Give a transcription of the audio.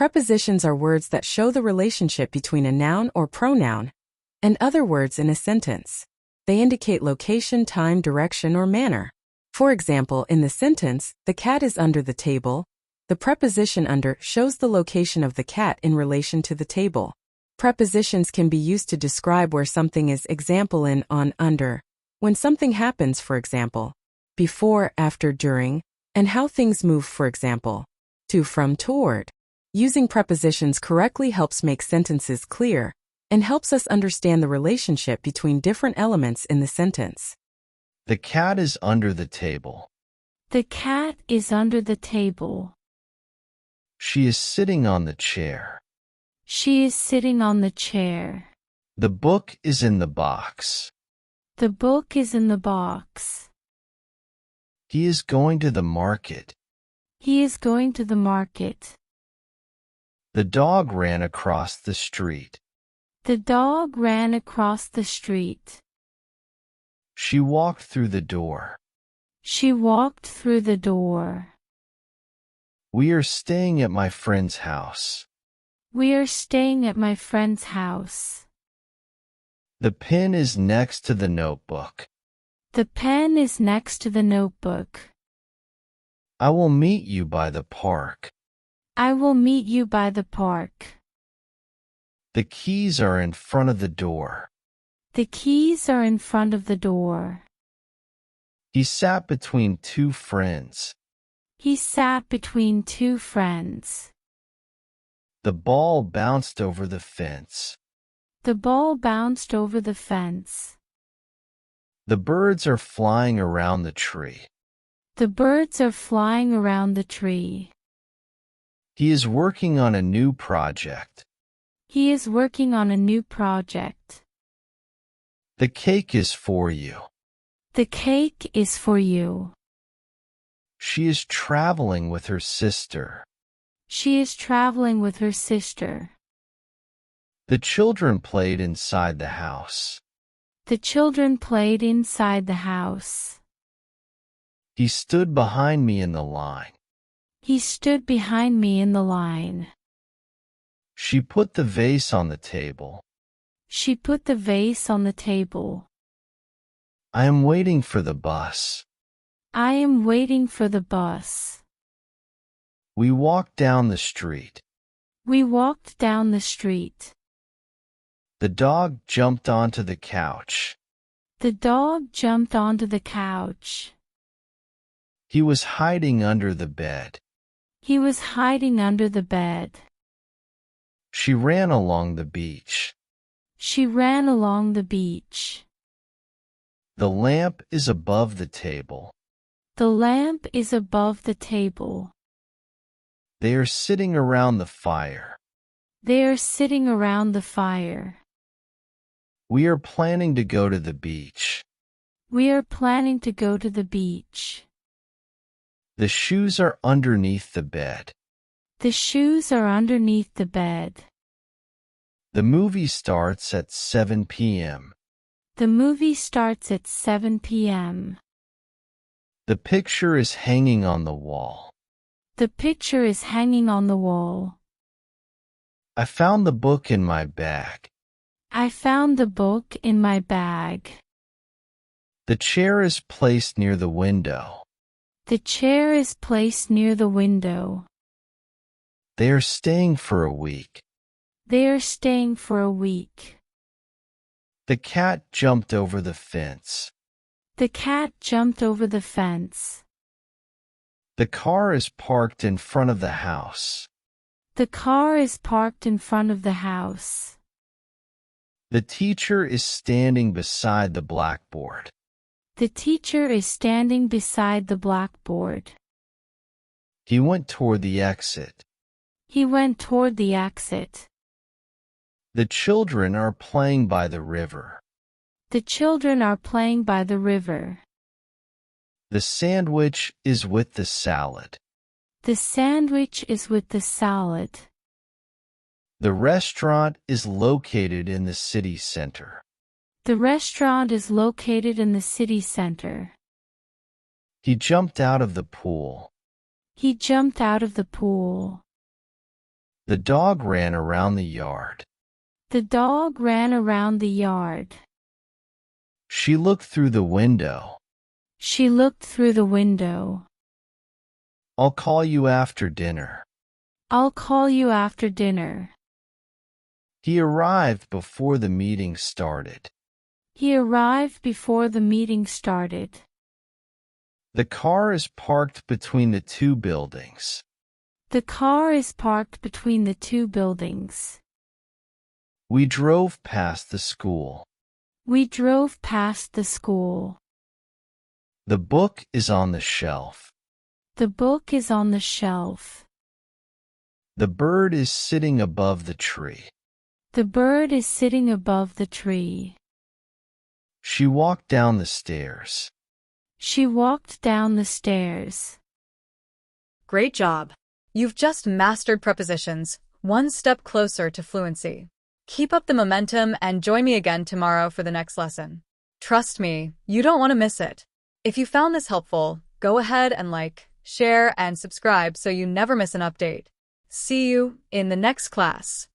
Prepositions are words that show the relationship between a noun or pronoun and other words in a sentence. They indicate location, time, direction, or manner. For example, in the sentence, the cat is under the table, the preposition under shows the location of the cat in relation to the table. Prepositions can be used to describe where something is, example in, on, under, when something happens, for example, before, after, during, and how things move, for example, to, from, toward. Using prepositions correctly helps make sentences clear and helps us understand the relationship between different elements in the sentence. The cat is under the table. The cat is under the table. She is sitting on the chair. She is sitting on the chair. The book is in the box. The book is in the box. He is going to the market. He is going to the market. The dog ran across the street. The dog ran across the street. She walked through the door. She walked through the door. We are staying at my friend's house. We are staying at my friend's house. The pen is next to the notebook. The pen is next to the notebook. I will meet you by the park. I will meet you by the park. The keys are in front of the door. The keys are in front of the door. He sat between two friends. He sat between two friends. The ball bounced over the fence. The ball bounced over the fence. The birds are flying around the tree. The birds are flying around the tree. He is working on a new project. He is working on a new project. The cake is for you. The cake is for you. She is traveling with her sister. She is traveling with her sister. The children played inside the house. The children played inside the house. He stood behind me in the line. He stood behind me in the line. She put the vase on the table. She put the vase on the table. I am waiting for the bus. I am waiting for the bus. We walked down the street. We walked down the street. The dog jumped onto the couch. The dog jumped onto the couch. He was hiding under the bed. He was hiding under the bed. She ran along the beach. She ran along the beach. The lamp is above the table. The lamp is above the table. They are sitting around the fire. They are sitting around the fire. We are planning to go to the beach. We are planning to go to the beach. The shoes are underneath the bed. The shoes are underneath the bed. The movie starts at 7 p.m. The movie starts at 7 p.m. The picture is hanging on the wall. The picture is hanging on the wall. I found the book in my bag. I found the book in my bag. The chair is placed near the window. The chair is placed near the window. They are staying for a week. They are staying for a week. The cat jumped over the fence. The cat jumped over the fence. The car is parked in front of the house. The car is parked in front of the house. The teacher is standing beside the blackboard. The teacher is standing beside the blackboard. He went toward the exit. He went toward the exit. The children are playing by the river. The children are playing by the river. The sandwich is with the salad. The sandwich is with the salad. The restaurant is located in the city center. The restaurant is located in the city center. He jumped out of the pool. He jumped out of the pool. The dog ran around the yard. The dog ran around the yard. She looked through the window. She looked through the window. I'll call you after dinner. I'll call you after dinner. He arrived before the meeting started. He arrived before the meeting started. The car is parked between the two buildings. The car is parked between the two buildings. We drove past the school. We drove past the school. The book is on the shelf. The book is on the shelf. The bird is sitting above the tree. The bird is sitting above the tree. She walked down the stairs. She walked down the stairs. Great job! You've just mastered prepositions, one step closer to fluency. Keep up the momentum and join me again tomorrow for the next lesson. Trust me, you don't want to miss it. If you found this helpful, go ahead and like, share, and subscribe so you never miss an update. See you in the next class.